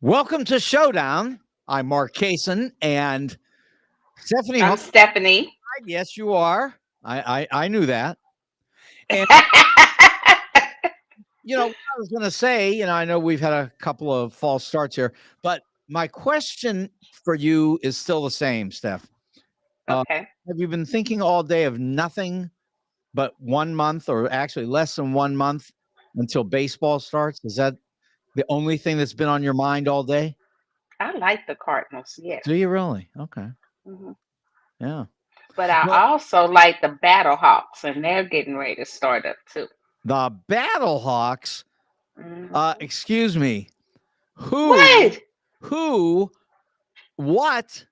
Welcome to Showdown. I'm Mark Kaysen and Stephanie. I'm Stephanie. Yes, you are. I knew that. And what I was going to say, I know we've had a couple of false starts here, but my question for you is still the same, Steph. Okay. Have you been thinking all day of nothing but 1 month, or actually less than 1 month until baseball starts? Is that the only thing that's been on your mind all day? I like the Cardinals, yes. Do you really? Okay. hmm Yeah. But I Well, also like the Battle Hawks, and they're getting ready to start up too. the Battle Hawks. Mhm. Excuse me. What? Who, what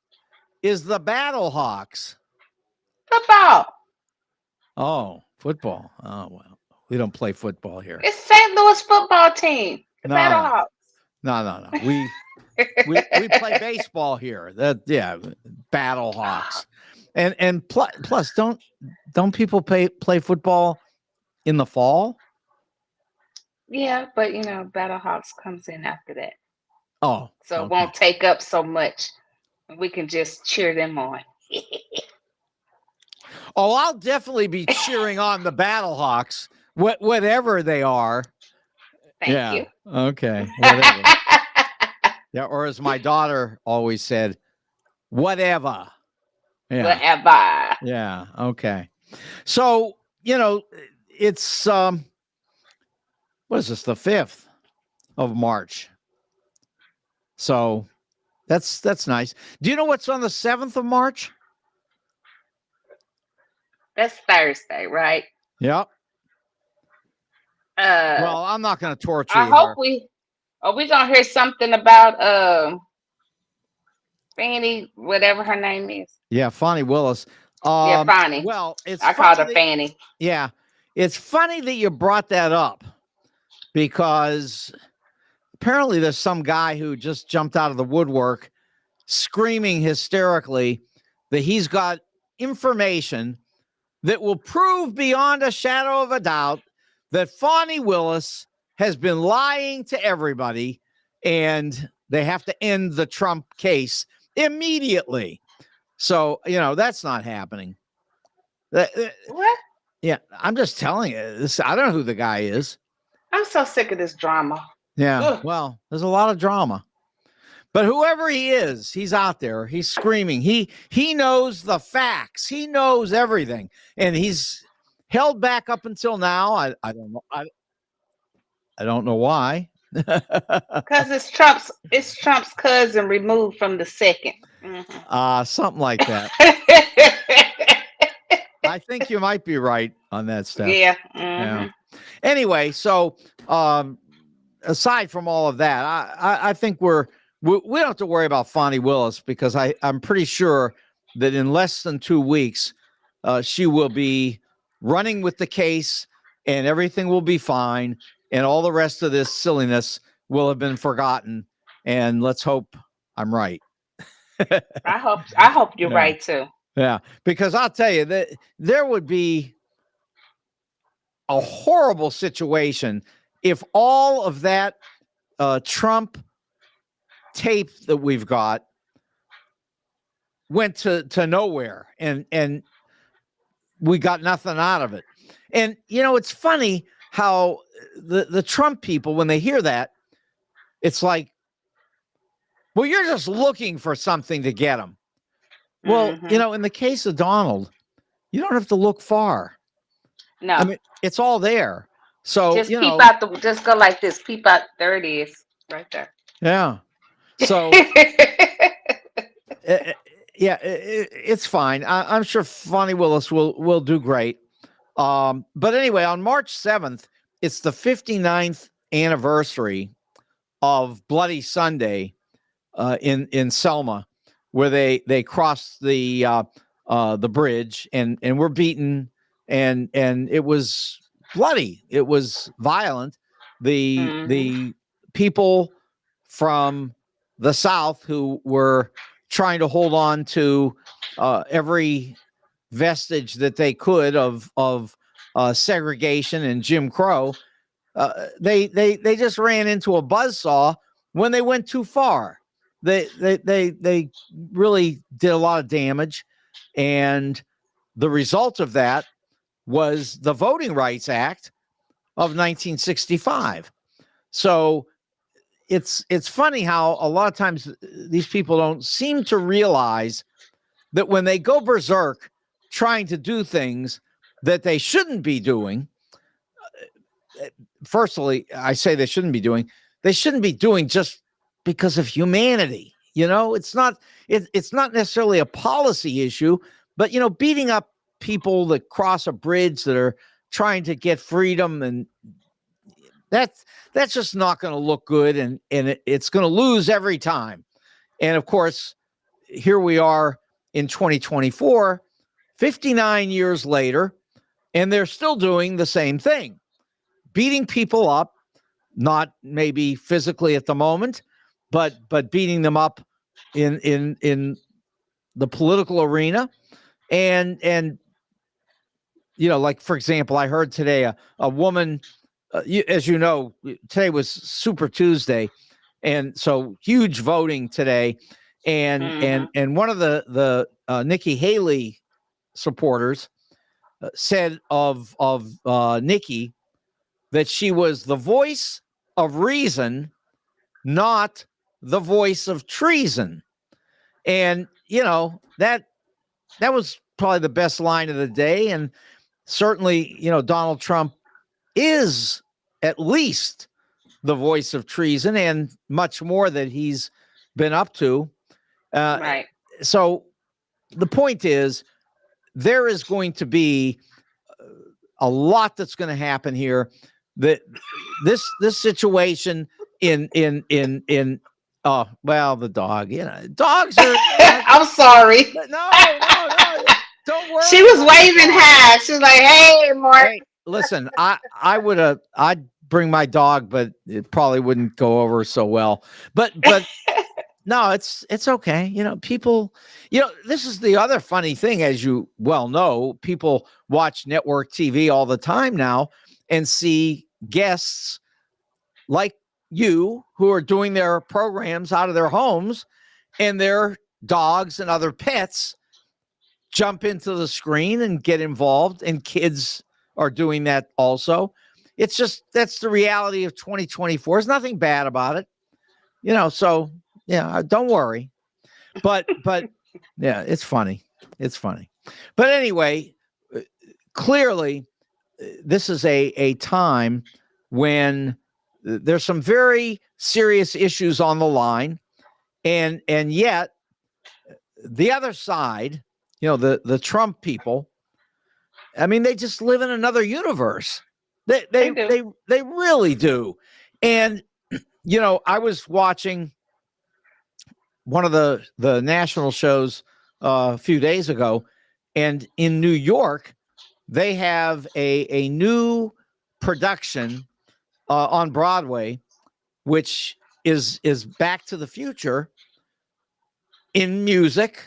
is the Battle Hawks? Football. Oh, football. Oh, well, we don't play football here. It's St. Louis football team. The Battle No, Hawks. no. We play baseball here. Battle Hawks. And plus, don't people play football in the fall? Yeah, but Battle Hawks comes in after that. Oh, So it okay. won't take up so much. We can just cheer them on. Oh, I'll definitely be cheering on the Battle Hawks, whatever they are. Thank Yeah. you. Okay. Whatever. Yeah. Or as my daughter always said, whatever. Yeah. Whatever. Yeah. Okay. So, it's what is this, the 5th of March? So that's nice. Do you know what's on the 7th of March? That's Thursday, right? Yep. Uh, Well, I'm not going to torture I you hope here. are we gonna hear something about Fanny, whatever her name is. Yeah, Fonnie Willis. Yeah, Fanny. Well, it's I called her funny. Fanny. Yeah, it's funny that you brought that up because apparently there's some guy who just jumped out of the woodwork screaming hysterically that he's got information that will prove beyond a shadow of a doubt that Fonnie Willis has been lying to everybody and they have to end the Trump case immediately. So, that's not happening. What? Yeah, I'm just telling you. I don't know who the guy is. I'm so sick of this drama. Yeah, Ugh. well, there's a lot of drama. But whoever he is, he's out there. He's screaming. He knows the facts. He knows everything, and he's held back up until now. I don't know. I don't know why. Because it's Trump's cousin removed from the 2nd. Something like that. I think you might be right on that stuff. Yeah. Yeah. Anyway, so aside from all of that, I think we don't have to worry about Fonnie Willis because I'm pretty sure that in less than 2 weeks, she will be running with the case and everything will be fine. And all the rest of this silliness will have been forgotten. And let's hope I'm right. I hope you're right too. Yeah, because I'll tell you that there would be a horrible situation if all of that Trump tape that we've got went to nowhere and we got nothing out of it. And it's funny how the Trump people, when they hear that, it's like, well, you're just looking for something to get them. Well, in the case of Donald, you don't have to look far. No. I mean, it's all there. So just peep out just go like this. Peep out. There it is, right there. Yeah. So yeah, it's fine. I'm sure Fonnie Willis will do great. But anyway, on March 7th, it's the 59th anniversary of Bloody Sunday in Selma, where they crossed the bridge and were beaten and it was bloody. It was violent. The people from the South who were trying to hold on to every vestige that they could of segregation and Jim Crow, they just ran into a buzzsaw when they went too far. They really did a lot of damage, and the result of that was the Voting Rights Act of 1965. So it's funny how a lot of times these people don't seem to realize that when they go berserk trying to do things that they shouldn't be doing, firstly, I say they shouldn't be doing just because of humanity. It's not necessarily a policy issue, but beating up people that cross a bridge that are trying to get freedom, and that's just not going to look good, and it's going to lose every time. And of course, here we are in 2024, 59 years later, and they're still doing the same thing, beating people up, not maybe physically at the moment, but beating them up in the political arena. And like, for example, I heard today a woman, as you know, today was Super Tuesday, and so huge voting today. And one of the Nikki Haley supporters said of Nikki that she was the voice of reason, not the voice of treason. And that was probably the best line of the day. And certainly, Donald Trump is at least the voice of treason, and much more that he's been up to. Right. So the point is, there is going to be a lot that's going to happen here. That this situation in the dog, dogs are. I'm sorry. No. Don't worry. She was waving hi. She was like, "Hey, Mark." Hey, listen, I'd bring my dog, but it probably wouldn't go over so well. But no, it's okay. People, this is the other funny thing, as you well know, people watch network TV all the time now and see guests like you who are doing their programs out of their homes, and their dogs and other pets jump into the screen and get involved, and kids are doing that also. It's just, that's the reality of 2024. There's nothing bad about it, so yeah, don't worry. But yeah, it's funny. But anyway, clearly this is a time when there's some very serious issues on the line, and yet the other side, the Trump people, I mean, they just live in another universe. They really do. And I was watching one of the national shows a few days ago, and in New York, they have a new production on Broadway, which is Back to the Future in music,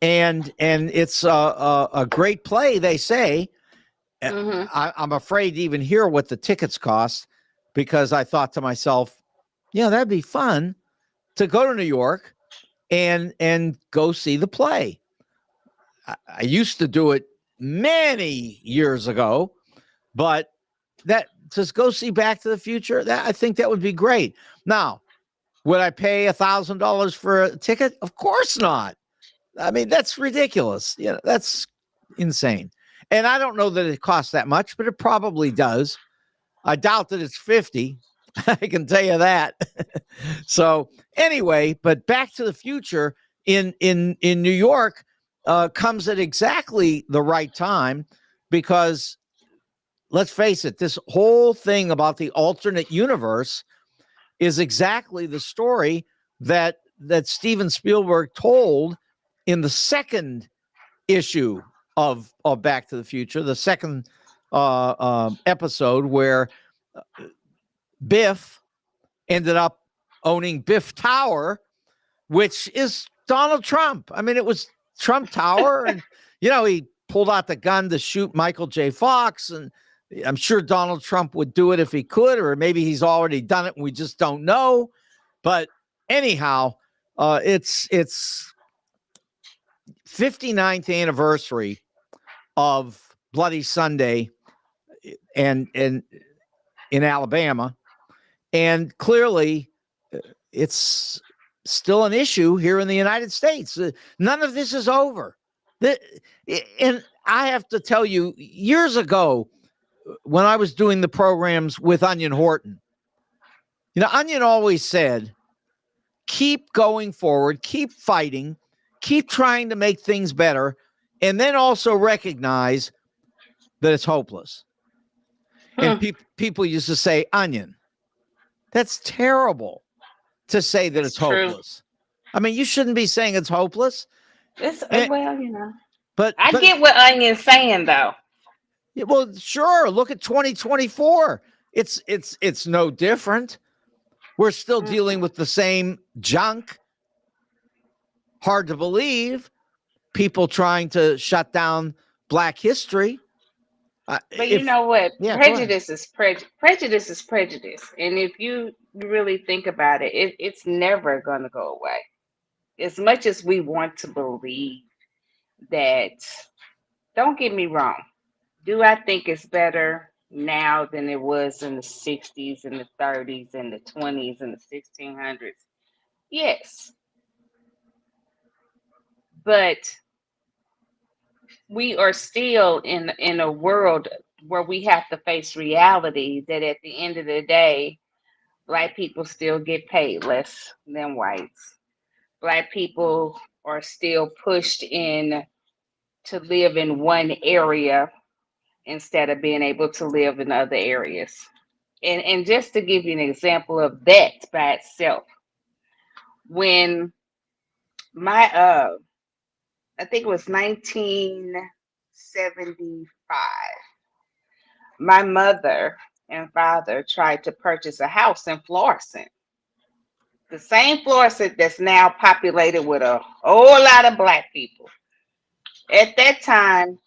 and it's a great play, they say. I'm afraid to even hear what the tickets cost, because I thought to myself, that'd be fun to go to New York and go see the play. I used to do it many years ago, but that, just go see Back to the Future, I think that would be great. Now, would I pay $1,000 for a ticket? Of course not. I mean, that's ridiculous. That's insane. And I don't know that it costs that much, but it probably does. I doubt that it's 50. I can tell you that. So anyway, but Back to the Future in New York comes at exactly the right time, because let's face it, this whole thing about the alternate universe is exactly the story that Steven Spielberg told in the second issue of Back to the Future, the second episode where Biff ended up owning Biff Tower, which is Donald Trump. I mean, it was Trump Tower, and he pulled out the gun to shoot Michael J. Fox, and I'm sure Donald Trump would do it if he could, or maybe he's already done it and we just don't know. But anyhow, it's 59th anniversary of Bloody Sunday and in Alabama, and clearly it's still an issue here in the United States. None of this is over. And I have to tell you, years ago, when I was doing the programs with Onion Horton, Onion always said, keep going forward, keep fighting, keep trying to make things better, and then also recognize that it's hopeless. And people used to say, Onion, that's terrible to say that it's hopeless. I mean, you shouldn't be saying it's hopeless. But I get what Onion's saying, though. Yeah, well, sure. Look at 2024. It's no different. We're still dealing with the same junk. Hard to believe. People trying to shut down Black history. But you know what? Yeah, prejudice is prejudice is prejudice. And if you really think about it, it's never going to go away. As much as we want to believe that, don't get me wrong. Do I think it's better now than it was in the 60s and the 30s and the 20s and the 1600s? Yes. But we are still in a world where we have to face reality that at the end of the day, Black people still get paid less than whites. Black people are still pushed in to live in one area instead of being able to live in other areas. And just to give you an example of that by itself, when my I think it was 1975, my mother and father tried to purchase a house in Florissant. The same Florissant that's now populated with a whole lot of Black people. At that time,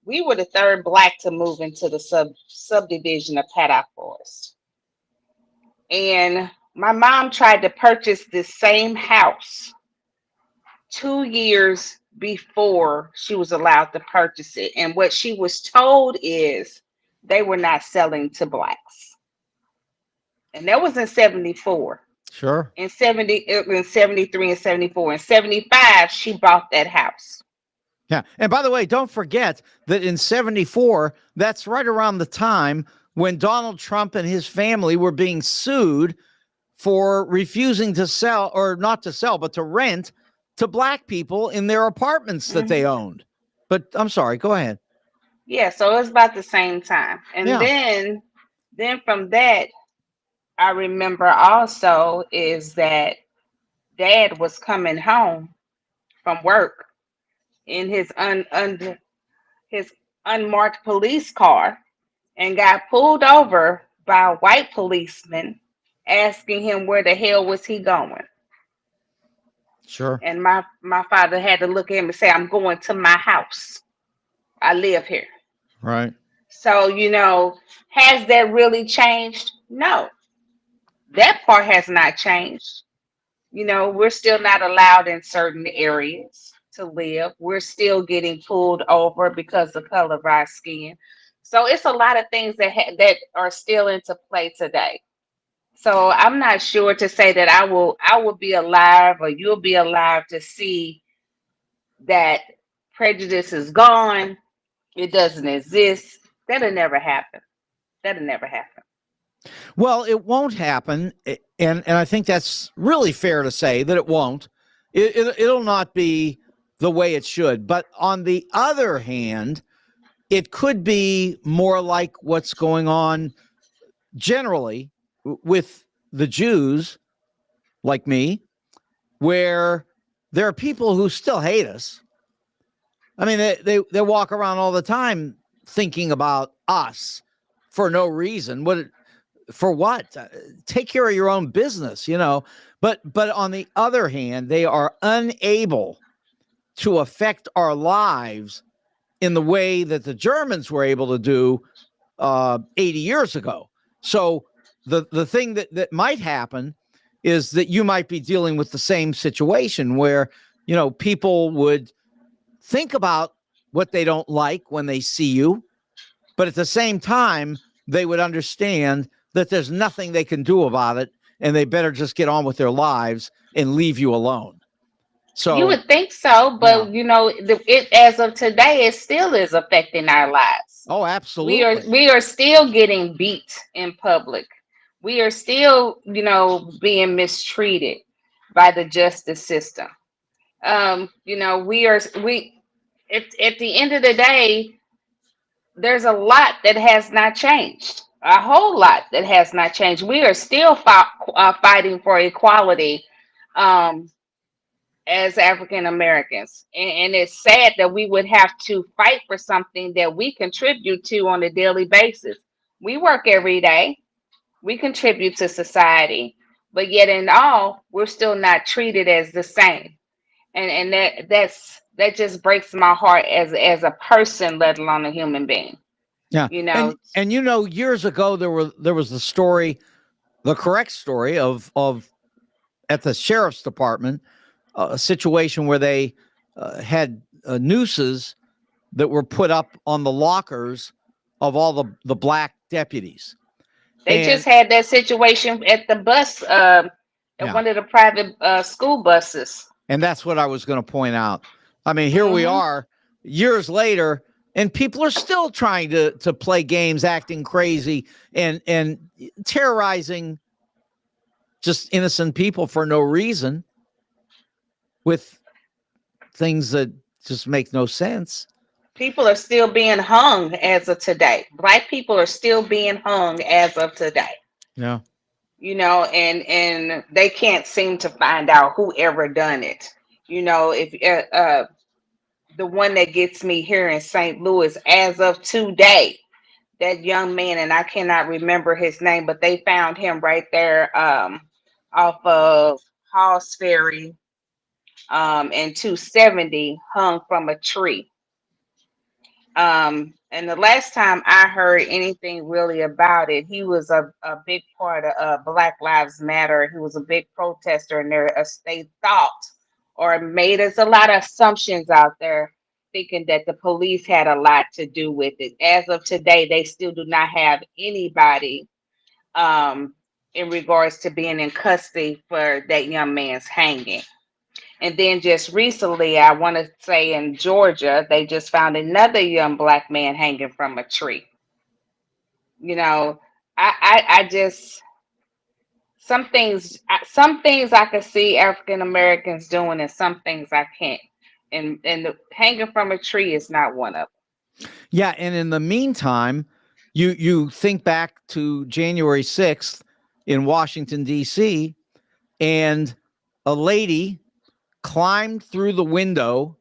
we were the third Black to move into the subdivision of Paddock Forest. And my mom tried to purchase this same house 2 years before she was allowed to purchase it. And what she was told is they were not selling to Blacks. And that was in 74. Sure. In 73 and 74. In 75, she bought that house. Yeah. And by the way, don't forget that in 74, that's right around the time when Donald Trump and his family were being sued for refusing to sell, or not to sell, but to rent to Black people in their apartments that they owned. But I'm sorry, go ahead. Yeah, so it was about the same time. And then from that, I remember also is that Dad was coming home from work in his his unmarked police car and got pulled over by a white policeman asking him where the hell was he going. Sure. And my father had to look at him and say, I'm going to my house. I live here. Right. So, has that really changed? No. That part has not changed. We're still not allowed in certain areas to live. We're still getting pulled over because of the color of our skin. So it's a lot of things that are still into play today. So I'm not sure to say that I will be alive or you'll be alive to see that prejudice is gone. It doesn't exist. That'll never happen. That'll never happen. Well, it won't happen, and I think that's really fair to say that it won't. It'll not be the way it should. But on the other hand, it could be more like what's going on generally with the Jews, like me, where there are people who still hate us, I mean, they walk around all the time thinking about us for no reason. For what? Take care of your own business, you know. But on the other hand, they are unable to affect our lives in the way that the Germans were able to do 80 years ago. So the thing that might happen is that you might be dealing with the same situation where, you know, people would think about what they don't like when they see you, but at the same time, they would understand that there's nothing they can do about it, and they better just get on with their lives and leave you alone. You So, would think so, yeah. but you know, it as of today, it still is affecting our lives. Oh, We are absolutely. we are still getting beat in public. We are still, you know, being mistreated by the justice system. You know, we at the end of the day, there's a lot that has not changed. A whole lot that has not changed. We are still fighting for equality. Um, as African Americans. And it's sad that we would have to fight for something that we contribute to on a daily basis. We work every day, we contribute to society, but yet in all, we're still not treated as the same. And that just breaks my heart as a person, let alone a human being. Yeah. You know, And you know, years ago there was the story, the correct story of at the sheriff's department, a situation where they had nooses that were put up on the lockers of all the black deputies. they And just had that situation at the bus, at yeah, one of the private school buses. and that's what I was going to point out. I mean, here we Hmm. are years later, and people are still trying to play games, acting crazy, and terrorizing just innocent people for no reason with things that just make no sense. People are still being hung as of today. Black people are still being hung as of today. Yeah. You know, and they can't seem to find out who ever done it. You know, if the one that gets me here in St. Louis as of today, that young man, and I cannot remember his name, but they found him right there off of Halls Ferry and 270, hung from a tree. And the last time I heard anything really about it, he was a big part of Black Lives Matter. He was a big protester, and they thought or made us a lot of assumptions out there, thinking that the police had a lot to do with it. As of today, they still do not have anybody in regards to being in custody for that young man's hanging. And then just recently, I want to say in Georgia, they just found another young black man hanging from a tree. You know, I just some things I could see African Americans doing, and some things I can't. And the hanging from a tree is not one of Yeah, and in the meantime, you think back to January 6th in Washington D.C. and a lady climbed through the window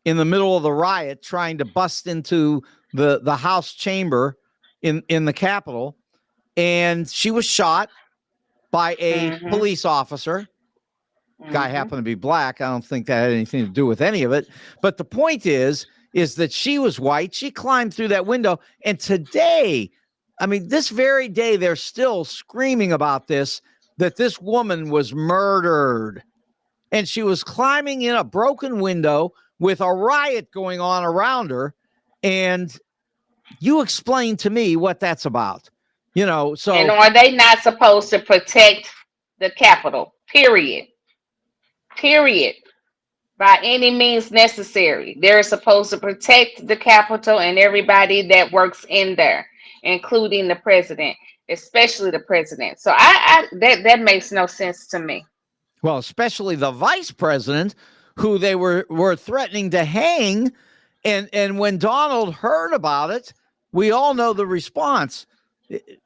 in the middle of the riot trying to bust into the House chamber in the Capitol, and she was shot by a them. police officer. Hmm. Guy Hmm. happened to be black. I don't think that had anything to do with any of it. But the point is that she was white. She climbed through that window. And today, I mean, this very day, they're still screaming about this, that this woman was murdered. And she was climbing in a broken window with a riot going on around her. And you explain to me what that's about. You know, And so are they not supposed to protect the Capitol? Period. Period. By any means necessary. They're supposed to protect the Capitol and everybody that works in there, including the president, especially the president. So that makes no sense to me. well, especially the vice president, who they were threatening to hang, and when Donald heard about it, we all know the response.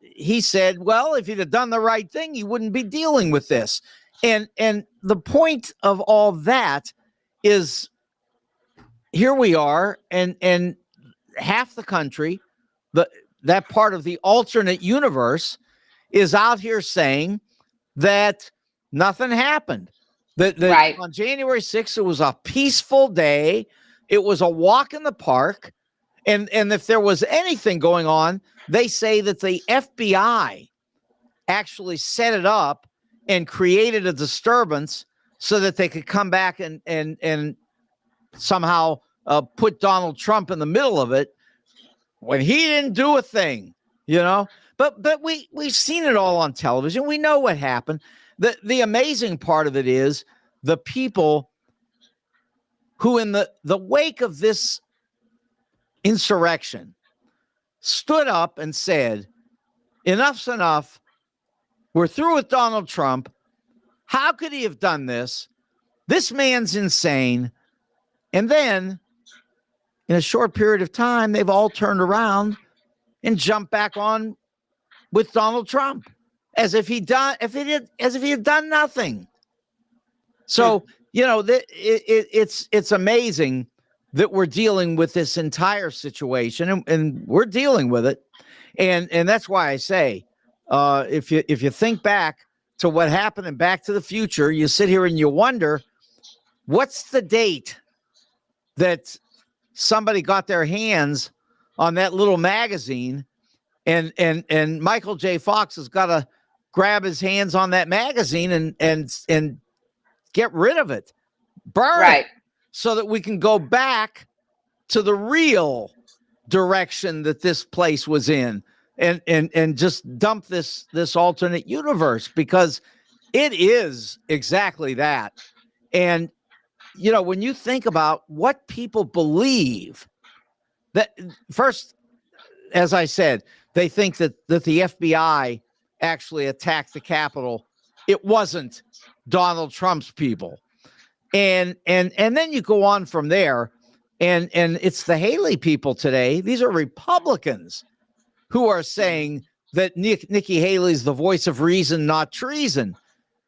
He said, "Well, if he'd have done the right thing, he wouldn't be dealing with this." And the point of all that is here we are, and half the country, that part of the alternate universe, is out here saying that nothing happened. That Right. on January 6th, it was a peaceful day. It was a walk in the park. And if there was anything going on, they say that the FBI actually set it up and created a disturbance so that they could come back and somehow put Donald Trump in the middle of it when he didn't do a thing, you know. But we've seen it all on television. We know what happened. The amazing part of it is the people who, in the wake of this insurrection, stood up and said, enough's enough. We're through with Donald Trump. How could he have done this? This man's insane. And then, in a short period of time, they've all turned around and jumped back on with Donald Trump as if he had done nothing. So, you know, it's amazing that we're dealing with this entire situation, and we're dealing with it. And that's why I say, if you think back to what happened in Back to the Future, you sit here and you wonder, what's the date that somebody got their hands on that little magazine, and Michael J. Fox has got to grab his hands on that magazine and get rid of it, burn it, so that we can go back to the real direction that this place was in, and just dump this alternate universe, because it is exactly that. And you know, when you think about what people believe, that first, as I said, they think that the FBI actually attacked the Capitol. It wasn't Donald Trump's people. And then you go on from there, and it's the Haley people today. These are Republicans who are saying that Nikki Haley's the voice of reason, not treason.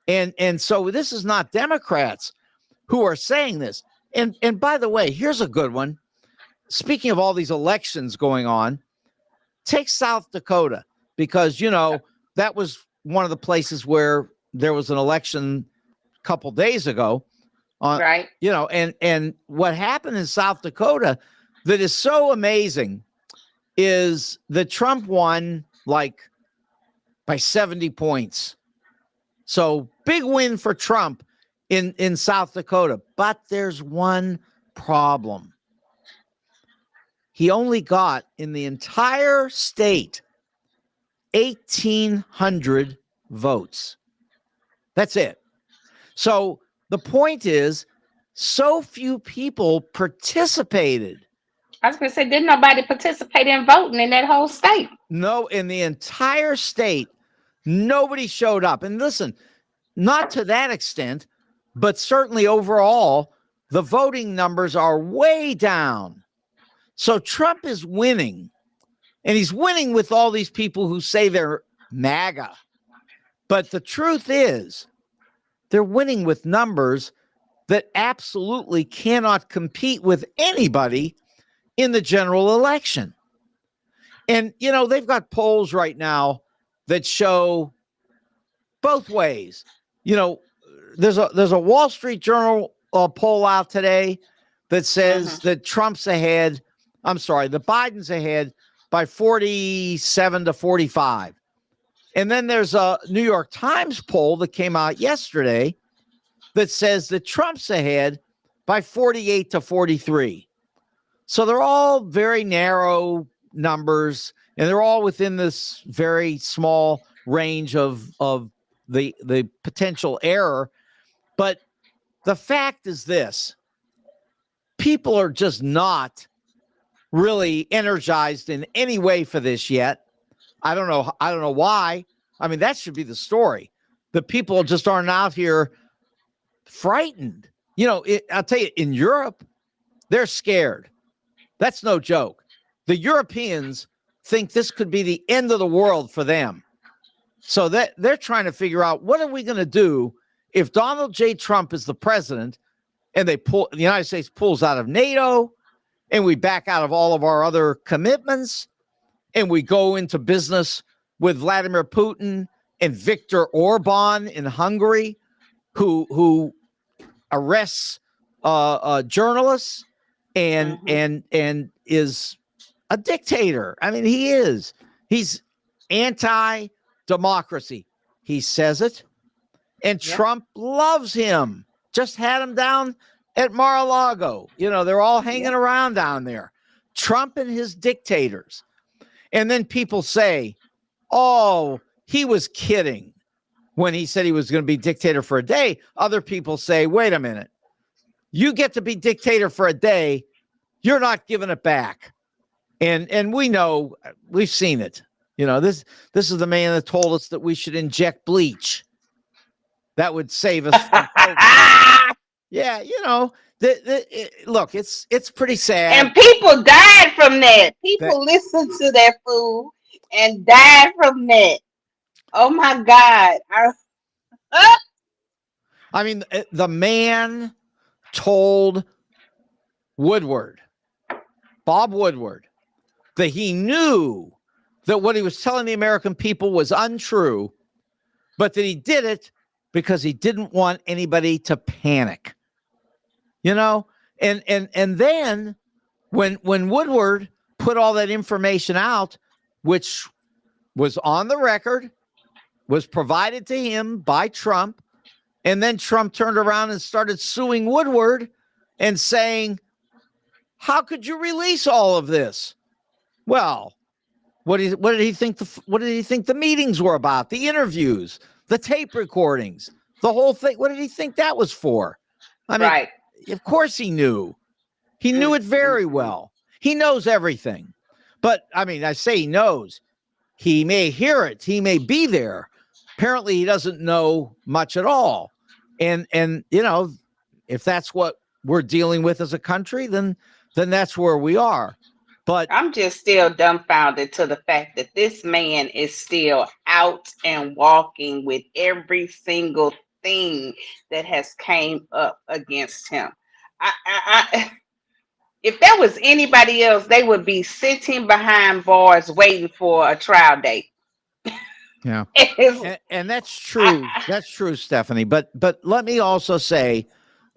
And so this is not Democrats who are saying this. And by the way, here's a good one. Speaking of all these elections going on, take South Dakota, because, you know, that was one of the places where there was an election a couple days ago. Right. You know, and what happened in South Dakota that is so amazing is that Trump won like by 70 points. So big win for Trump in South Dakota. But there's one problem. He only got in the entire state 1,800 votes. That's it. So the point is, so few people participated. I was going to say, didn't nobody participate in voting in that whole state? No, in the entire state, nobody showed up. And listen, not to that extent, but certainly overall, the voting numbers are way down. So Trump is winning, and he's winning with all these people who say they're MAGA. But the truth is, they're winning with numbers that absolutely cannot compete with anybody in the general election. And, you know, they've got polls right now that show both ways. You know, there's a Wall Street Journal poll out today that says that Trump's ahead. I'm sorry, that Biden's ahead by 47 to 45. And then there's a New York Times poll that came out yesterday that says that Trump's ahead by 48 to 43. So they're all very narrow numbers, and they're all within this very small range of the potential error. But the fact is this: people are just not really energized in any way for this yet. I don't know why. I mean, that should be the story. The people just aren't out here frightened. You know, I'll tell you, in Europe, they're scared. That's no joke. The Europeans think this could be the end of the world for them. So that they're trying to figure out, what are we going to do if Donald J. Trump is the president and the United States pulls out of NATO and we back out of all of our other commitments, and we go into business with Vladimir Putin and Viktor Orban in Hungary, who arrests journalists and Hmm. is a dictator. I mean, he is. He's anti-democracy. He says it, and Yeah. Trump loves him. Just had him down at Mar-a-Lago. You know, they're all hanging Yeah. around down there. Trump and his dictators. And then people say, oh, he was kidding when he said he was going to be dictator for a day. Other people say, wait a minute. You get to be dictator for a day, you're not giving it back. And we know, we've seen it. You know, this is the man that told us that we should inject bleach. That would save us from COVID. Yeah, you know, look, it's pretty sad And people died from that. that People listened to that fool and died from that. Oh my God. I mean, the man told Woodward, Bob Woodward, that he knew that what he was telling the American people was untrue, but that he did it because he didn't want anybody to panic. You know, and then when Woodward put all that information out, which was on the record, was provided to him by Trump, and then Trump turned around and started suing Woodward and saying, how could you release all of this? Well, what did he think the meetings were about? The interviews, the tape recordings, the whole thing. What did he think that was for? I mean, Right. of course he knew. He knew Mm, it very mm, mm. well. He knows everything. But I mean, I say he knows. He may hear it. He may be there. Apparently, he doesn't know much at all. And you know, if that's what we're dealing with as a country, then that's where we are. But I'm just still dumbfounded to the fact that this man is still out and walking with every single thing that has came up against him. I if that was anybody else, they would be sitting behind bars waiting for a trial date. yeah, It's, and that's I, true. That's true, Stephanie. But let me also say,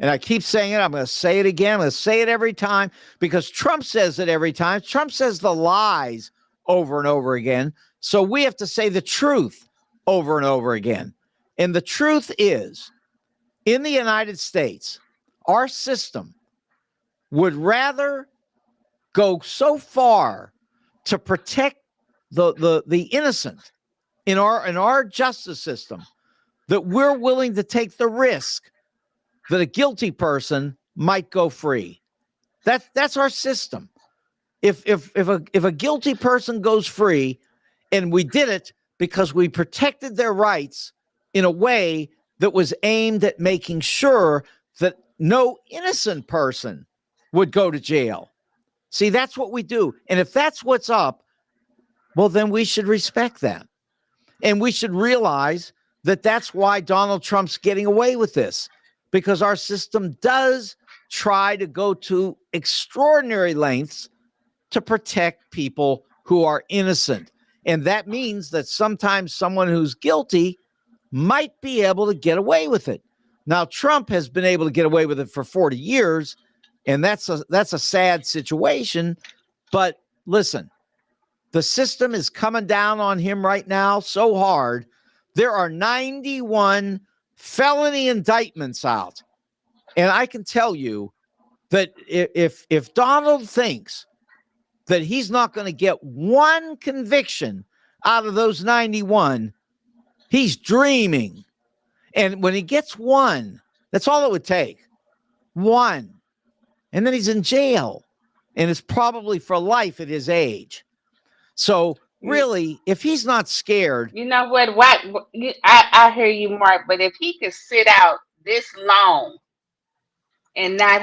and I keep saying it, I'm going to say it again. I'm going to say it every time because Trump says it every time. Trump says the lies over and over again. So we have to say the truth over and over again. And the truth is, in the United States, our system would rather go so far to protect the innocent in our justice system that we're willing to take the risk that a guilty person might go free. That's our system. If a guilty person goes free, and we did it because we protected their rights in a way that was aimed at making sure that no innocent person would go to jail. See, that's what we do. And if that's what's up, well, then we should respect that. And we should realize that that's why Donald Trump's getting away with this, because our system does try to go to extraordinary lengths to protect people who are innocent. And that means that sometimes someone who's guilty might be able to get away with it. Now, Trump has been able to get away with it for 40 years, and that's a sad situation. But listen, the system is coming down on him right now so hard. There are 91 felony indictments out. And I can tell you that if Donald thinks that he's not going to get one conviction out of those 91, he's dreaming. And when he gets one, that's all it would take. One. And then he's in jail. And it's probably for life at his age. So really, if he's not scared, you know what? I hear you, Mark. But if he could sit out this long and not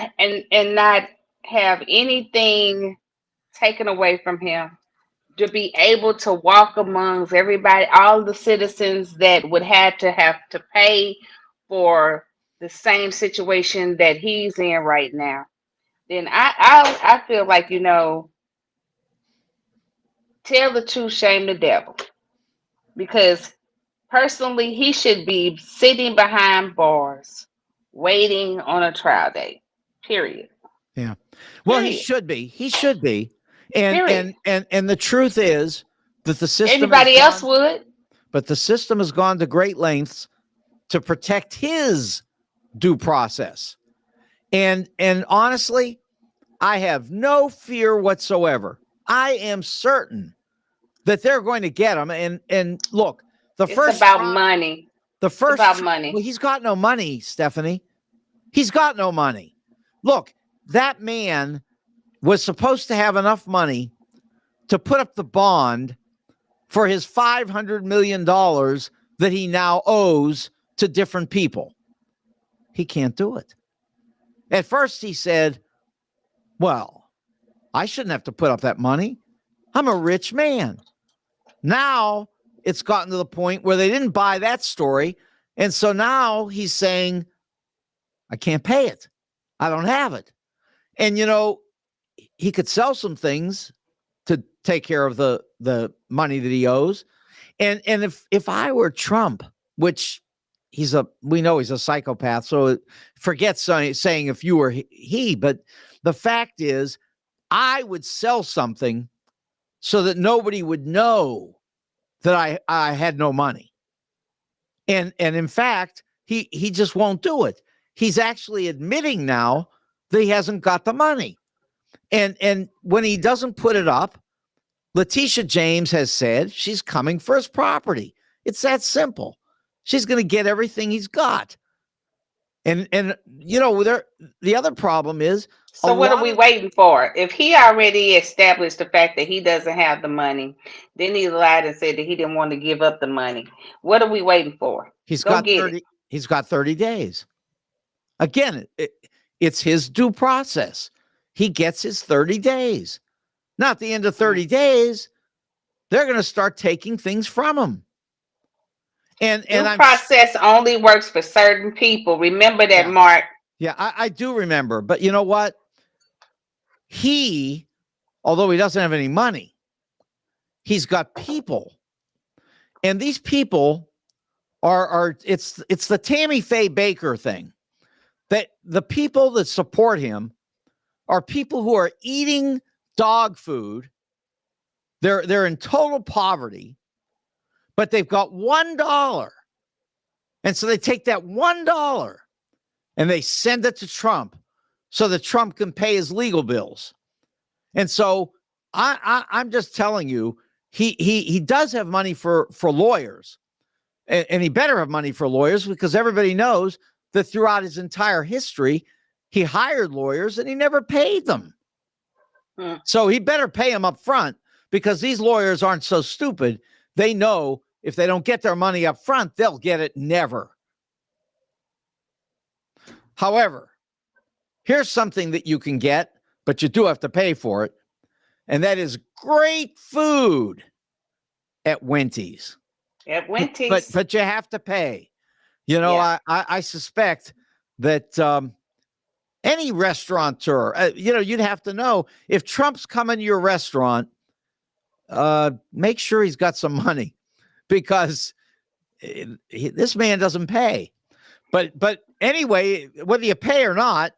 have anything taken away from him, to be able to walk amongst everybody, all the citizens that would have to pay for the same situation that he's in right now. then I feel like, tell the truth, shame the devil. Because personally, he should be sitting behind bars, waiting on a trial date. Period. Yeah. Well, he Period. should be. He should be. And Period. the truth is that the system has Anybody else gone, would. but the system has gone to great lengths to protect his due process. And honestly, I have no fear whatsoever. I am certain that they're going to get him. And look, the It's first about trial, money. the It's first about tri- money. well, he's got no money, Stephanie. He's got no money. Look, that man was supposed to have enough money to put up the bond for his $500 million that he now owes to different people. He can't do it. At first, he said, well, I shouldn't have to put up that money. I'm a rich man. Now it's gotten to the point where they didn't buy that story. And so now he's saying, I can't pay it. I don't have it. And, he could sell some things to take care of the money that he owes. And if I were Trump, which we know he's a psychopath, so forget saying if you were he, but the fact is, I would sell something so that nobody would know that I had no money. And in fact, he just won't do it. He's actually admitting now that he hasn't got the money. And when he doesn't put it up, Letitia James has said she's coming for his property. It's that simple. She's going to get everything he's got. And the other problem is So what are we waiting for? If he already established the fact that he doesn't have the money, then he lied and said that he didn't want to give up the money. What are we waiting for? Go get it. He's got 30 days. Again, it's his due process. He gets his 30 days. Now, at the end of 30 days, they're going to start taking things from him. And due process only works for certain people. Remember that, Mark. Yeah, I do remember. But you know what? Although he doesn't have any money, he's got people. And these people it's the Tammy Faye Baker thing. That the people that support him are people who are eating dog food. They're in total poverty, but they've got $1. And so they take that $1 and they send it to Trump so that Trump can pay his legal bills. And so I'm just telling you, he does have money for lawyers, and he better have money for lawyers, because everybody knows that throughout his entire history, he hired lawyers and he never paid them. So he better pay them up front, because these lawyers aren't so stupid. They know if they don't get their money up front, they'll get it never. However, here's something that you can get, but you do have to pay for it. And that is great food at Wendy's. At Wendy's. But you have to pay. I suspect that any restaurateur, you'd have to know, if Trump's coming to your restaurant, make sure he's got some money, because this man doesn't pay. But anyway, whether you pay or not,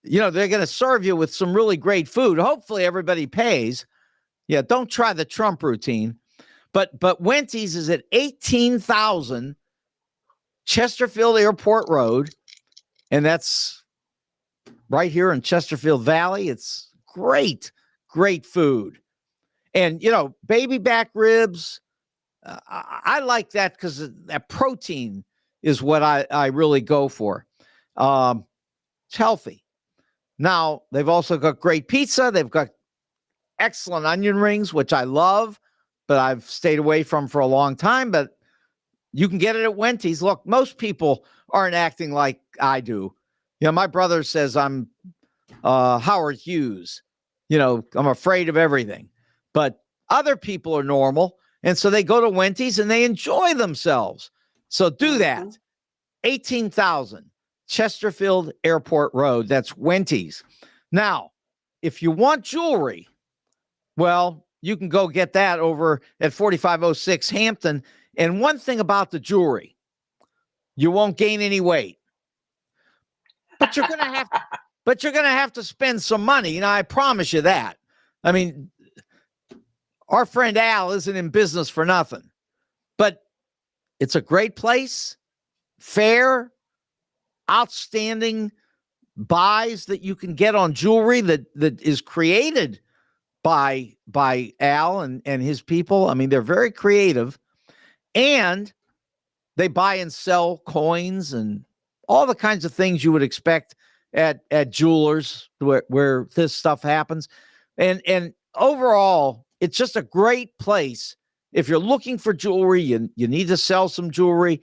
they're going to serve you with some really great food. Hopefully everybody pays. Yeah, don't try the Trump routine. But Wendy's is at 18,000 Chesterfield Airport Road, and that's right here in Chesterfield Valley. It's great food. And, baby back ribs, I like that because that protein is what I really go for. It's healthy. Now, they've also got great pizza. They've got excellent onion rings, which I love, but I've stayed away from for a long time. But you can get it at Wendy's. Look, most people aren't acting like I do. My brother says I'm Howard Hughes. I'm afraid of everything. But other people are normal, and so they go to Wendy's and they enjoy themselves. So do that. 18,000 Chesterfield Airport Road. That's Wendy's. Now, if you want jewelry, well, you can go get that over at 4506 Hampton. And one thing about the jewelry, you won't gain any weight. But you're gonna have to spend some money. You know, I promise you that. I mean, our friend Al isn't in business for nothing. But it's a great place, fair, outstanding buys that you can get on jewelry that is created by Al and his people. I mean, they're very creative, and they buy and sell coins and all the kinds of things you would expect at jewelers where this stuff happens. And overall, it's just a great place. If you're looking for jewelry, you need to sell some jewelry.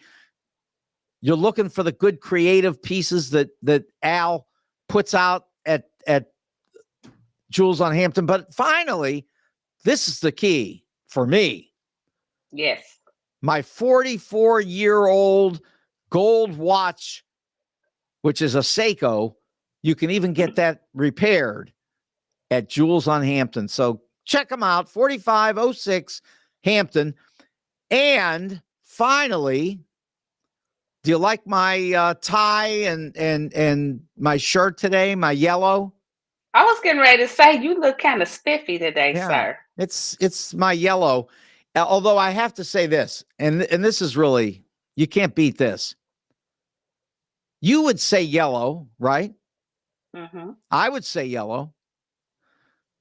You're looking for the good creative pieces that Al puts out at Jewels on Hampton. But finally, this is the key for me. Yes. My 44-year-old gold watch, which is a Seiko, you can even get that repaired at Jewels on Hampton. So check them out, 4506 Hampton. And finally, do you like my tie and my shirt today, my yellow? I was getting ready to say you look kind of spiffy today, sir. It's my yellow. Although I have to say this, and this is really, you can't beat this. You would say yellow, right? Mm-hmm. I would say yellow.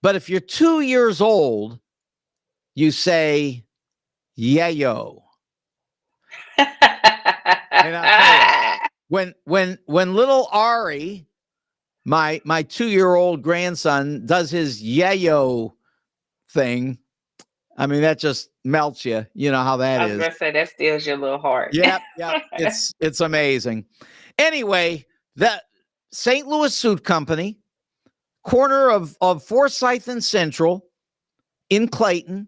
But if you're 2 years old, you say yayo. And I'll tell you, when little Ari, my 2-year-old grandson, does his yayo thing, I mean, that just melts you. You know how that is. I was gonna say that steals your little heart. Yep. It's amazing. Anyway, the St. Louis Suit Company, corner of Forsyth and Central in Clayton,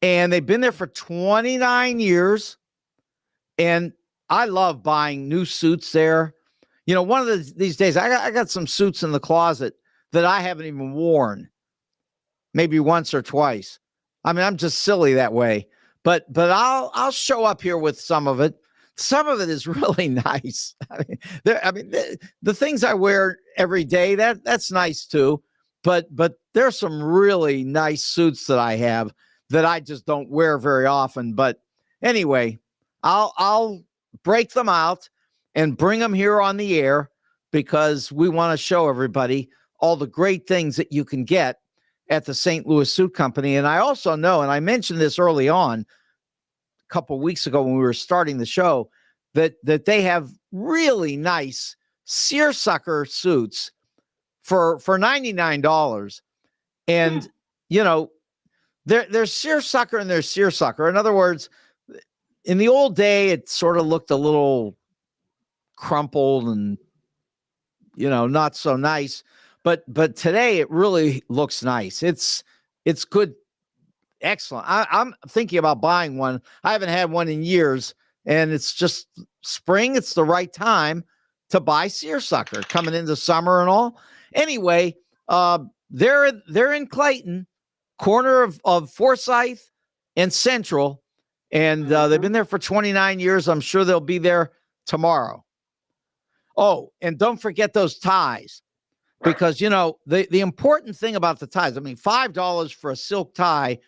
and they've been there for 29 years. And I love buying new suits there. You know, one of these days, I got some suits in the closet that I haven't even worn, maybe once or twice. I mean, I'm just silly that way. But I'll show up here with some of it. Some of it is really nice. I mean, the things I wear every day, that's nice too. But there's some really nice suits that I have that I just don't wear very often. But anyway, I'll break them out and bring them here on the air because we want to show everybody all the great things that you can get at the St. Louis Suit Company. And I also know, and I mentioned this early on a couple of weeks ago when we were starting the show, that they have really nice seersucker suits for $99. And, you know, there's seersucker and there's seersucker. In other words, in the old day, it sort of looked a little crumpled and, you know, not so nice. But today it really looks nice. It's good. Excellent. I'm thinking about buying one. I haven't had one in years, and it's just spring. It's the right time to buy seersucker coming into summer and all. Anyway, they're in Clayton, corner of Forsyth and Central, and they've been there for 29 years. I'm sure they'll be there tomorrow. Oh, and don't forget those ties. Because, you know, the important thing about the ties, I mean, $5 for a silk tie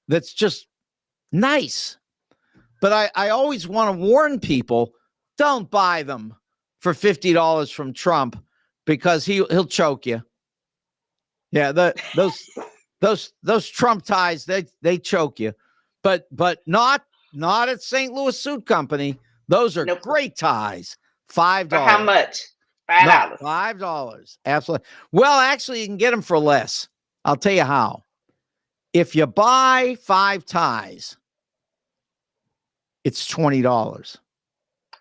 that's just nice. But I always want to warn people, don't buy them for $50 from Trump because he'll choke you. Yeah, those Trump ties, they choke you. But not at St. Louis Suit Company. Those are great ties. $5. For how much? $5. No, $5. Absolutely. Well, actually, you can get them for less. I'll tell you how. If you buy 5 ties, it's $20.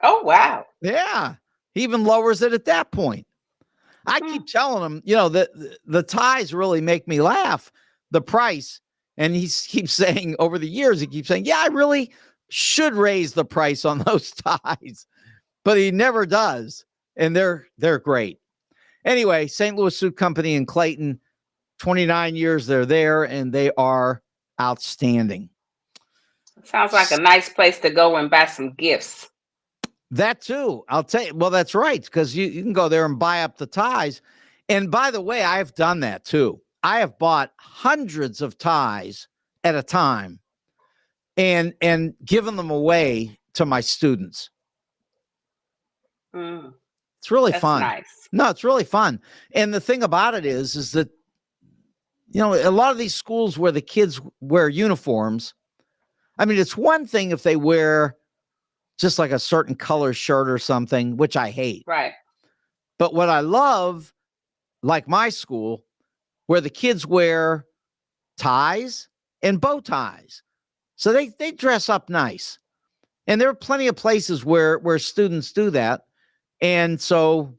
Oh, wow. Yeah. He even lowers it at that point. I keep telling him, you know, the ties really make me laugh, the price. And he keeps saying over the years, he keeps saying, yeah, I really should raise the price on those ties. But he never does. And they're great. Anyway, St. Louis Suit Company in Clayton, 29 years they're there, and they are outstanding. Sounds like a nice place to go and buy some gifts. That too. I'll tell you. Well, that's right, because you can go there and buy up the ties. And by the way, I've done that too. I have bought hundreds of ties at a time and given them away to my students. Mm, It's really that's fun. nice. No, it's really fun. And the thing about it is that, a lot of these schools where the kids wear uniforms, I mean, it's one thing if they wear just like a certain color shirt or something, which I hate. Right. But what I love, like my school, where the kids wear ties and bow ties. So they dress up nice. And there are plenty of places where students do that. And so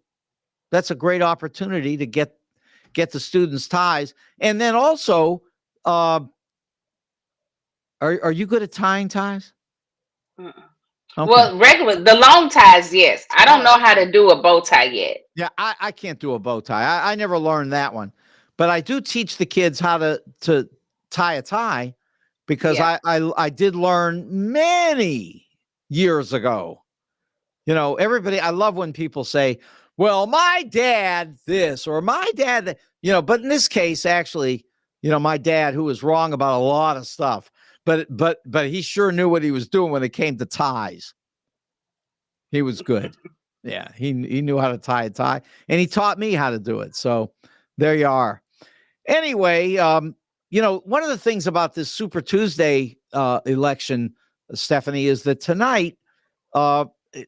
that's a great opportunity to get the students ties. And then also, are you good at tying ties? Mm-mm. Okay. Well, the long ties, yes. I don't know how to do a bow tie yet. Yeah, I can't do a bow tie. I never learned that one. But I do teach the kids how to tie a tie because Yeah. I did learn many years ago. Everybody, I love when people say, well, my dad this or my dad that, but in this case, actually, my dad, who was wrong about a lot of stuff, but he sure knew what he was doing when it came to ties. He was good. Yeah, he knew how to tie a tie, and he taught me how to do it. So there you are. Anyway, one of the things about this Super Tuesday election, Stephanie, is that tonight,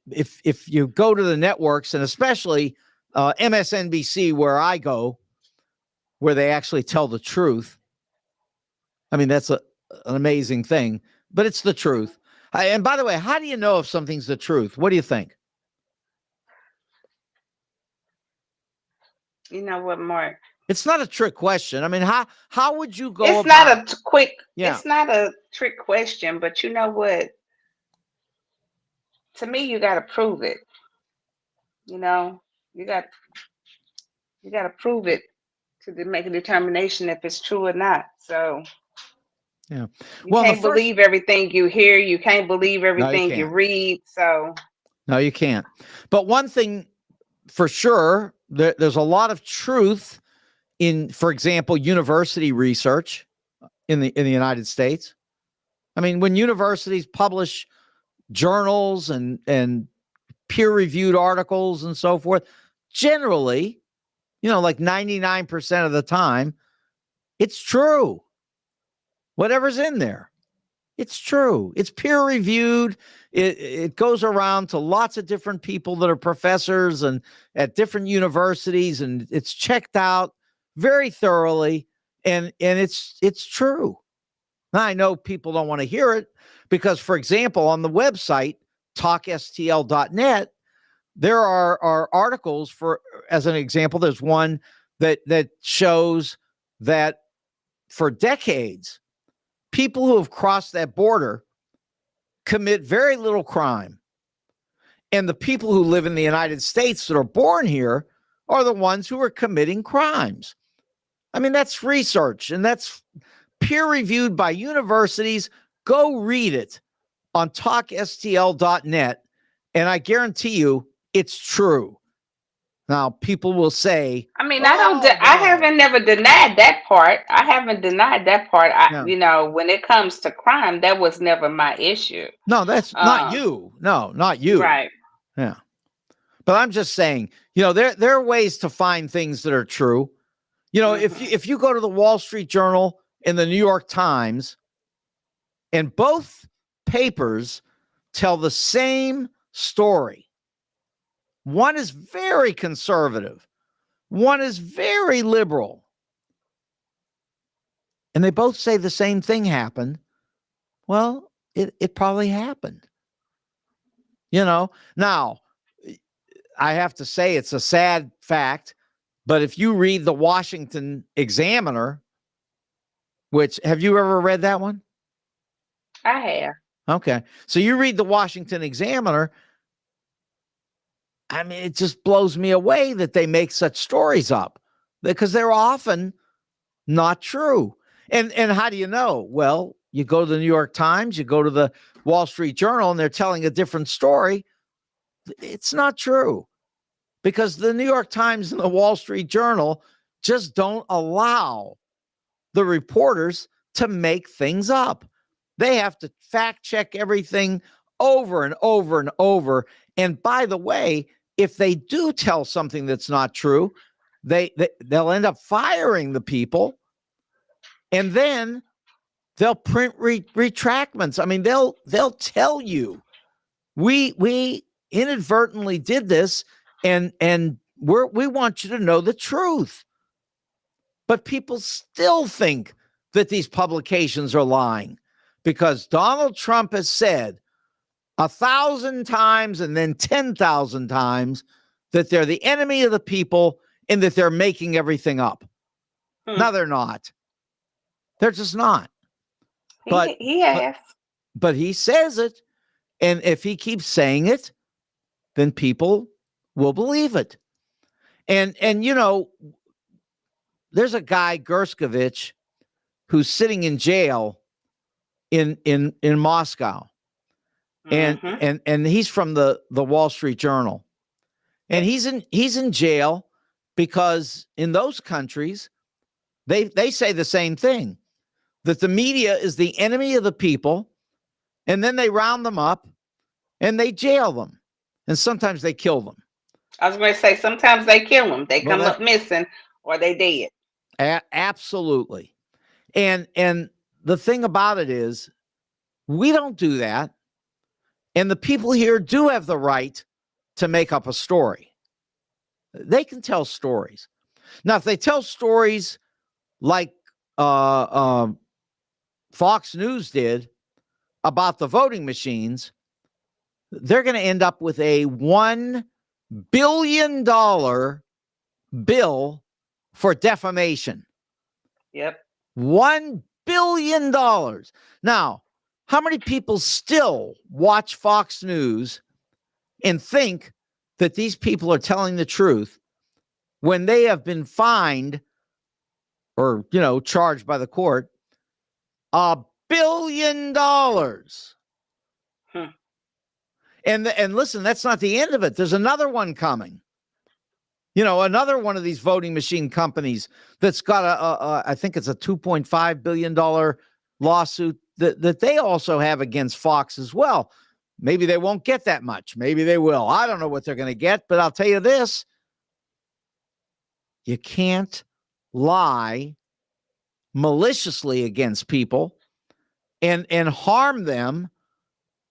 if you go to the networks, and especially MSNBC, where I go, where they actually tell the truth. I mean, that's an amazing thing, but it's the truth. And by the way, how do you know if something's the truth? What do you think? You know what, Mark? It's not a trick question. I mean, how would you go It's about? not a quick. Yeah. It's not a trick question, but you know what? To me, you got to prove it. You know, you got to prove it to make a determination if it's true or not. So Yeah. you Well, can't believe everything you hear. You can't believe No, you everything you can't. read. So No, you can't. But one thing for sure, there's a lot of truth in, for example, university research in the United States. I mean, when universities publish journals and peer-reviewed articles and so forth, generally, like 99% of the time, it's true. Whatever's in there, it's true. It's peer-reviewed. It goes around to lots of different people that are professors and at different universities, and it's checked out very thoroughly, and it's true. Now, I know people don't want to hear it because, for example, on the website talkstl.net, there are articles for, as an example, there's one that shows that for decades, people who have crossed that border commit very little crime. And the people who live in the United States that are born here are the ones who are committing crimes. I mean, that's research, and that's peer-reviewed by universities. Go read it on talkstl.net, and I guarantee you it's true. Now, people will say, I mean, oh, I no. haven't never denied that part. I haven't denied that part. No. When it comes to crime, that was never my issue. No, that's not you. No, not you. Right. Yeah. But I'm just saying, there are ways to find things that are true. If you go to the Wall Street Journal and the New York Times, and both papers tell the same story. One is very conservative. One is very liberal. And they both say the same thing happened. Well, it probably happened. Now, I have to say it's a sad fact, but if you read the Washington Examiner, which, have you ever read that one? I have. Okay. So you read the Washington Examiner, I mean, it just blows me away that they make such stories up because they're often not true. And how do you know? Well, you go to the New York Times, you go to the Wall Street Journal, and they're telling a different story. It's not true because the New York Times and the Wall Street Journal just don't allow the reporters to make things up. They have to fact check everything over and over and over. And by the way, if they do tell something that's not true, they'll end up firing the people, and then they'll print retractments. I mean, they'll tell you we inadvertently did this, and we want you to know the truth. But people still think that these publications are lying because Donald Trump has said 1,000 times and then 10,000 times that they're the enemy of the people and that they're making everything up. No, they're not. They're just not. But he has. But he says it. And if he keeps saying it, then people will believe it. And you know, there's a guy, Gerskovich, who's sitting in jail in Moscow. And he's from the Wall Street Journal. And he's in jail because in those countries, they say the same thing, that the media is the enemy of the people, and then they round them up and they jail them. And sometimes they kill them. I was going to say, sometimes they kill them. They come up missing or they dead. Absolutely. And the thing about it is, we don't do that. And the people here do have the right to make up a story. They can tell stories. Now, if they tell stories like Fox News did about the voting machines, they're going to end up with a $1 billion bill for defamation. Yep. $1 billion. Now, how many people still watch Fox News and think that these people are telling the truth when they have been fined or, charged by the court $1 billion? And listen, that's not the end of it. There's another one coming. Another one of these voting machine companies that's got I think it's a $2.5 billion lawsuit that they also have against Fox as well. Maybe they won't get that much. Maybe they will. I don't know what they're going to get, but I'll tell you this. You can't lie maliciously against people and harm them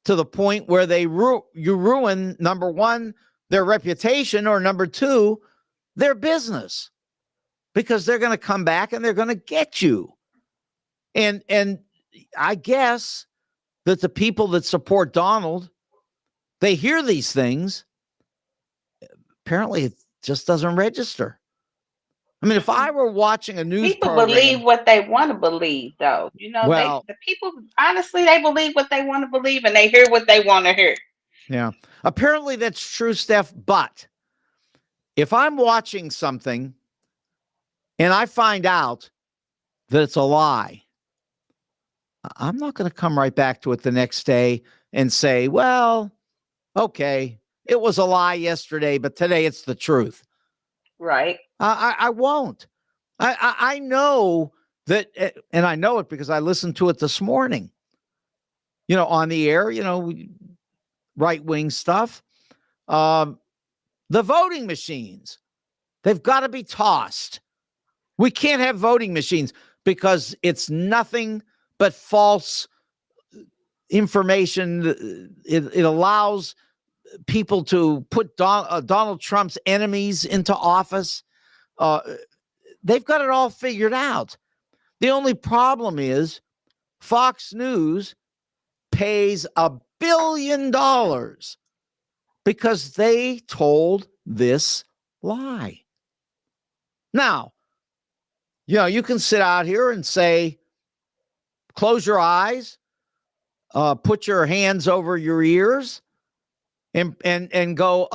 to the point where you ruin, number one, their reputation, or number two, their business, because they're going to come back and they're going to get you. And I guess that the people that support Donald, they hear these things. Apparently, it just doesn't register. I mean, if I were watching a news people program, believe what they want to believe, though. The people, honestly, they believe what they want to believe, and they hear what they want to hear. Yeah, apparently that's true, Steph. But if I'm watching something and I find out that it's a lie, I'm not going to come right back to it the next day and say, well, okay, it was a lie yesterday, but today it's the truth. Right. I won't. I know that, and I know it because I listened to it this morning, on the air, right-wing stuff. The voting machines, they've got to be tossed. We can't have voting machines because it's nothing but false information. It allows people to put Donald Trump's enemies into office. They've got it all figured out. The only problem is Fox News pays $1 billion because they told this lie. Now, you can sit out here and say, close your eyes, put your hands over your ears, and go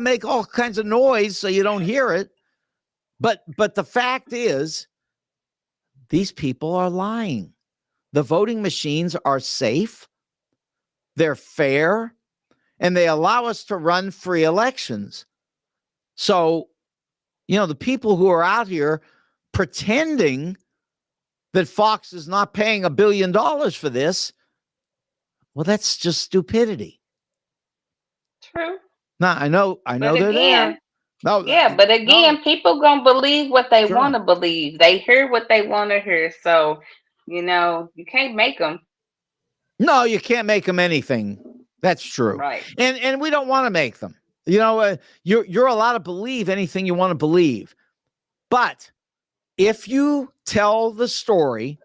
make all kinds of noise so you don't hear it. But the fact is, these people are lying. The voting machines are safe, they're fair, and they allow us to run free elections. So, the people who are out here pretending that Fox is not paying $1 billion for this, well, that's just stupidity. True. Now, I know But they're again, there. No, yeah, but again, no, people gonna believe what they sure. want to believe. They hear what they want to hear. So, you can't make them. No, you can't make them anything. That's true. Right. And we don't want to make them. You're allowed to believe anything you want to believe. But if you tell the story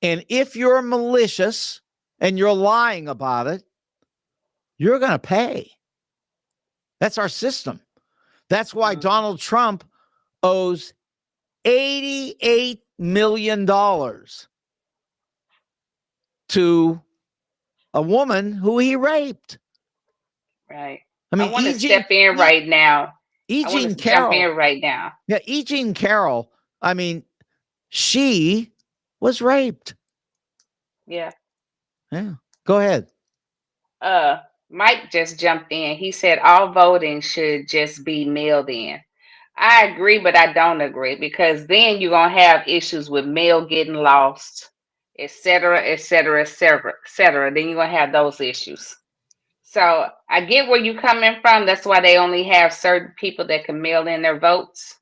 and if you're malicious and you're lying about it, you're going to pay. That's our system. That's why Donald Trump owes $88 million to a woman who he raped. Right. I I mean, want to step in right now. I want Eugene to jump Carroll. in right now. Yeah, Eugene Carroll. I mean, she was raped. Yeah. Yeah. Go ahead. Mike just jumped in. He said all voting should just be mailed in. I agree, but I don't agree because then you're gonna have issues with mail getting lost, et cetera, et cetera, et cetera, et cetera. Then you're gonna have those issues. So I get where you're coming from. That's why they only have certain people that can mail in their votes.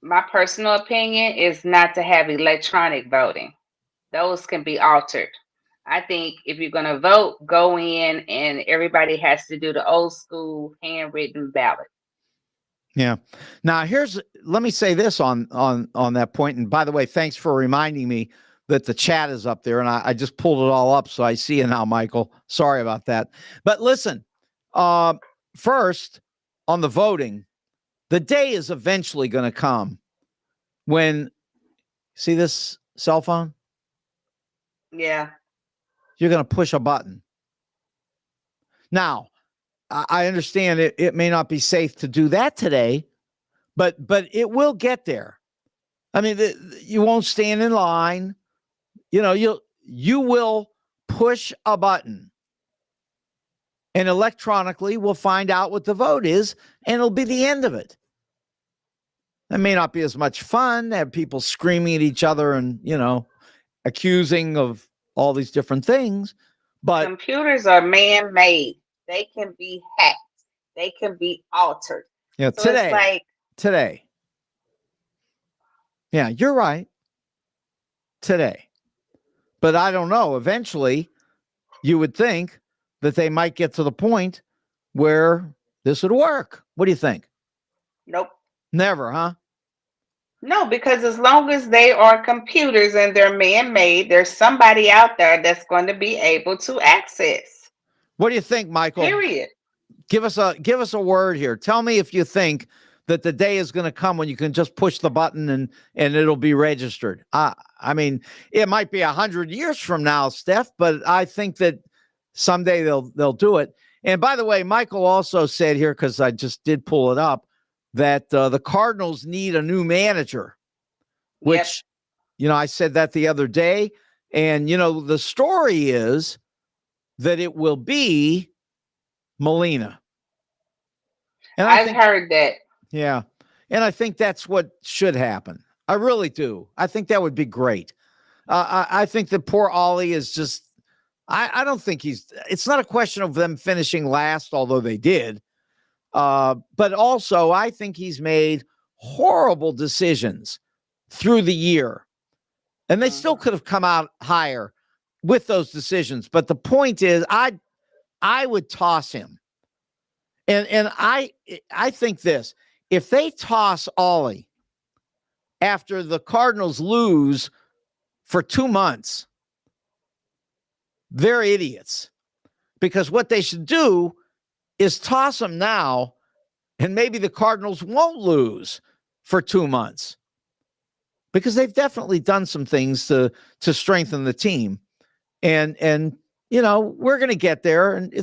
My personal opinion is not to have electronic voting. Those can be altered. I think if you're going to vote, go in and everybody has to do the old school handwritten ballot. Yeah. Now let me say this on that point. And by the way, thanks for reminding me that the chat is up there, and I just pulled it all up, so I see it now, Michael. Sorry about that. But listen, first on the voting, the day is eventually going to come when, see this cell phone? Yeah. You're going to push a button. Now, I understand it may not be safe to do that today, but it will get there. I mean, you won't stand in line. You will push a button, and electronically we'll find out what the vote is, and it'll be the end of it. It may not be as much fun to have people screaming at each other and, accusing of all these different things, but computers are man-made. They can be hacked. They can be altered. So it's like today. Yeah, you're right. Today. But I don't know. Eventually, you would think that they might get to the point where this would work. What do you think? Nope. Never, huh? No, because as long as they are computers and they're man-made, there's somebody out there that's going to be able to access. What do you think, Michael? Period. Give us a word here. Tell me if you think that the day is going to come when you can just push the button and it'll be registered. I mean, it might be 100 years from now, Steph, but I think that someday they'll do it. And by the way, Michael also said here, because I just did pull it up, that the Cardinals need a new manager, which, I said that the other day. And, the story is that it will be Molina. And I've heard that. Yeah. And I think that's what should happen. I really do. I think that would be great. I think that poor Ollie is just, I don't think it's not a question of them finishing last, although they did. But also, I think he's made horrible decisions through the year. And they still could have come out higher with those decisions. But the point is, I would toss him. And I think this, if they toss Ollie after the Cardinals lose for 2 months, they're idiots. Because what they should do is toss him now, and maybe the Cardinals won't lose for 2 months. Because they've definitely done some things to strengthen the team. And we're going to get there, and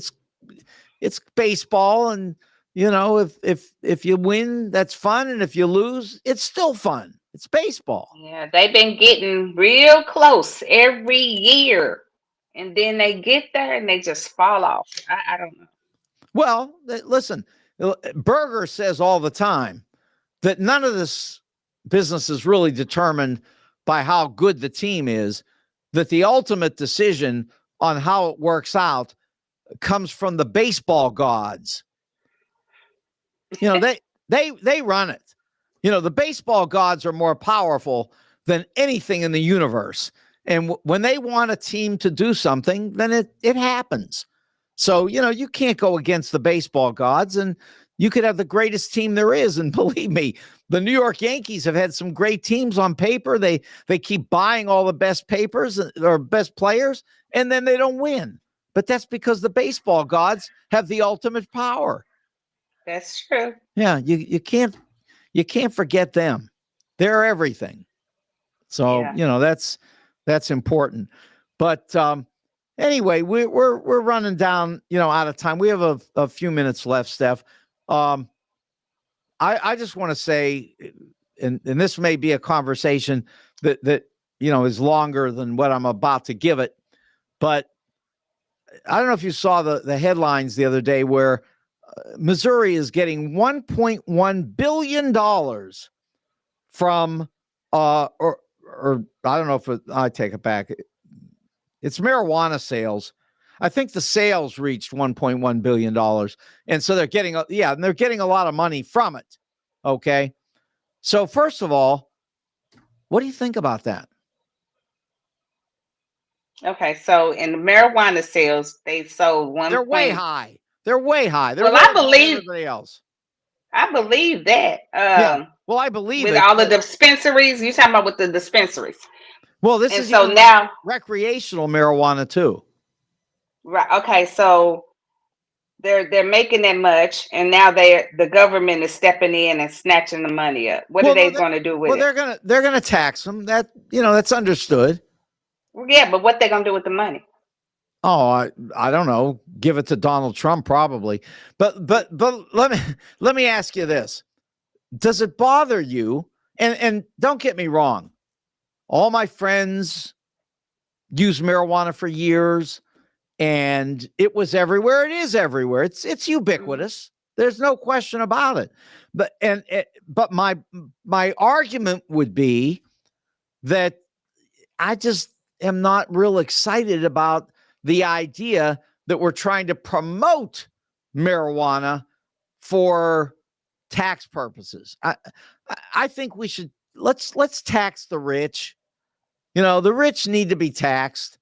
it's baseball, and if you win, that's fun, and if you lose, it's still fun. It's baseball. Yeah, they've been getting real close every year. And then they get there and they just fall off. I don't know. Well, listen, Berger says all the time that none of this business is really determined by how good the team is, that the ultimate decision on how it works out comes from the baseball gods. They run it. The baseball gods are more powerful than anything in the universe. And when they want a team to do something, then it happens. So, you can't go against the baseball gods, and you could have the greatest team there is. And believe me, the New York Yankees have had some great teams on paper. They keep buying all the best papers or best players, and then they don't win. But that's because the baseball gods have the ultimate power. That's true. Yeah, you can't forget them. They're everything. So, Yeah. that's important. But anyway, we're running down, out of time. We have a few minutes left, Steph. I just want to say, and this may be a conversation that is longer than what I'm about to give it, but I don't know if you saw the headlines the other day where Missouri is getting $1.1 billion from or I don't know if I take it back. It's marijuana sales. I think the sales reached $1.1 billion. And so they're getting a lot of money from it. Okay. So first of all, what do you think about that? Okay, so in the marijuana sales, they sold one They're way point. high. They're way high. They're Well, way above everybody else. I believe that. Yeah. Well, I believe With it. all the dispensaries, you talking about with the dispensaries. Well, this And is so even now, recreational marijuana too. right? Okay, so they're making that much, and now the government is stepping in and snatching the money up. What are Well, they going to do with it? they're gonna tax them. That's understood. Yeah, but what they going to do with the money? Oh, I don't know. Give it to Donald Trump probably. But let me ask you this. Does it bother you? And don't get me wrong. All my friends used marijuana for years, and it was everywhere. It is everywhere. It's ubiquitous. There's no question about it. But my argument would be that I just am not real excited about the idea that we're trying to promote marijuana for tax purposes. I think we should let's tax the rich. The rich need to be taxed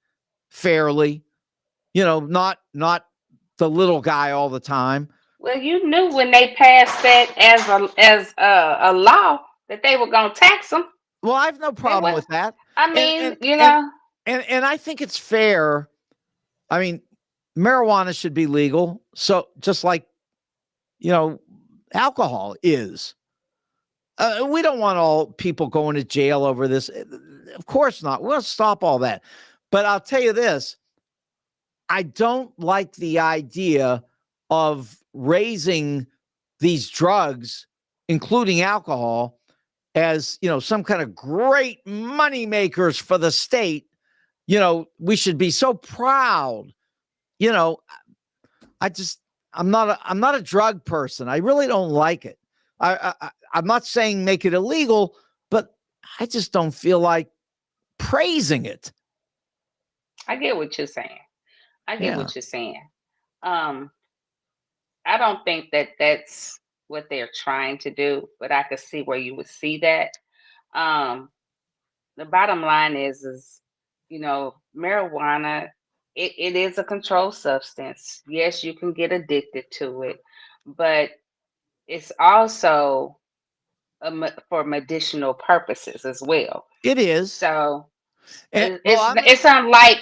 fairly. Not the little guy all the time. Well, you knew when they passed that as a law that they were going to tax them. Well, I have no problem with that. I And mean, and and I think it's fair. I mean, marijuana should be legal. So just like, alcohol is. We don't want all people going to jail over this. Of course not. We'll stop all that. But I'll tell you this. I don't like the idea of raising these drugs, including alcohol, as, some kind of great money makers for the state. We should be so proud. I'm not a drug person. I really don't like it. I'm not saying make it illegal, but I just don't feel like praising it. I get what you're saying. I get Yeah, what you're saying. Um, I don't think that that's what they're trying to do, but I could see where you would see that. Um, the bottom line is marijuana. It is a controlled substance. Yes, you can get addicted to it, but it's also for medicinal purposes as well. it is. So And well, it's unlike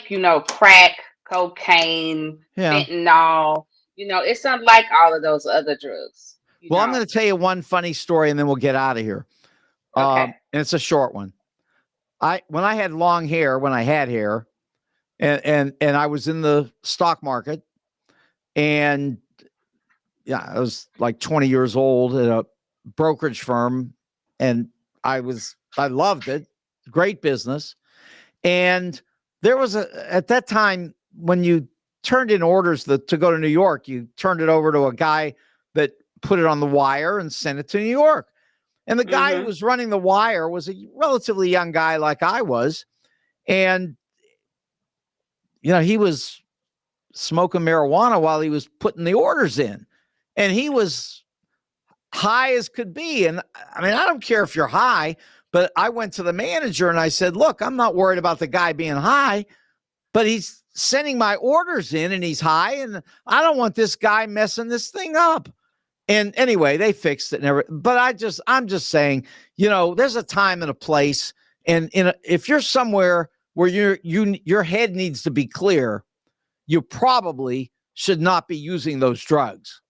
crack, cocaine, yeah. fentanyl. It's unlike all of those other drugs. Well, I'm going to tell you one funny story, and then we'll get out of here. Okay. And it's a short one. When I had long hair, when I had hair, and I was in the stock market, And yeah, I was like 20 years old at a brokerage firm, and I loved it. Great business. And there was at that time when you turned in orders to go to New York, you turned it over to a guy that put it on the wire and sent it to New York. And the guy who was running the wire was a relatively young guy like I was. And, he was smoking marijuana while he was putting the orders in. And he was high as could be. And I mean, I don't care if you're high, but I went to the manager and I said, look, I'm not worried about the guy being high, but he's sending my orders in and he's high, and I don't want this guy messing this thing up. And anyway, they fixed it. But I'm just saying, there's a time and a place. And if you're somewhere where your head needs to be clear, you probably should not be using those drugs.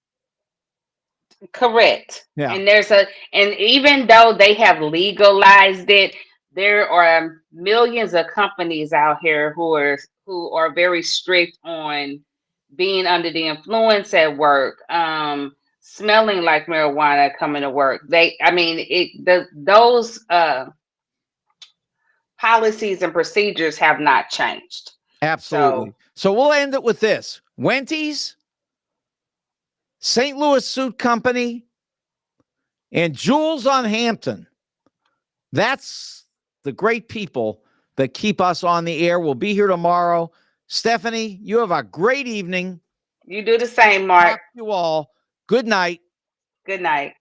Correct. Yeah. And and even though they have legalized it, there are millions of companies out here who are very strict on being under the influence at work, smelling like marijuana coming to work. Those policies and procedures have not changed. Absolutely. So we'll end it with this. Wendy's, St. Louis Suit Company, and Jules on Hampton. That's the great people that keep us on the air. We'll be here tomorrow. Stephanie, you have a great evening. You do the same, Mark. Talk to you all. Good night. Good night.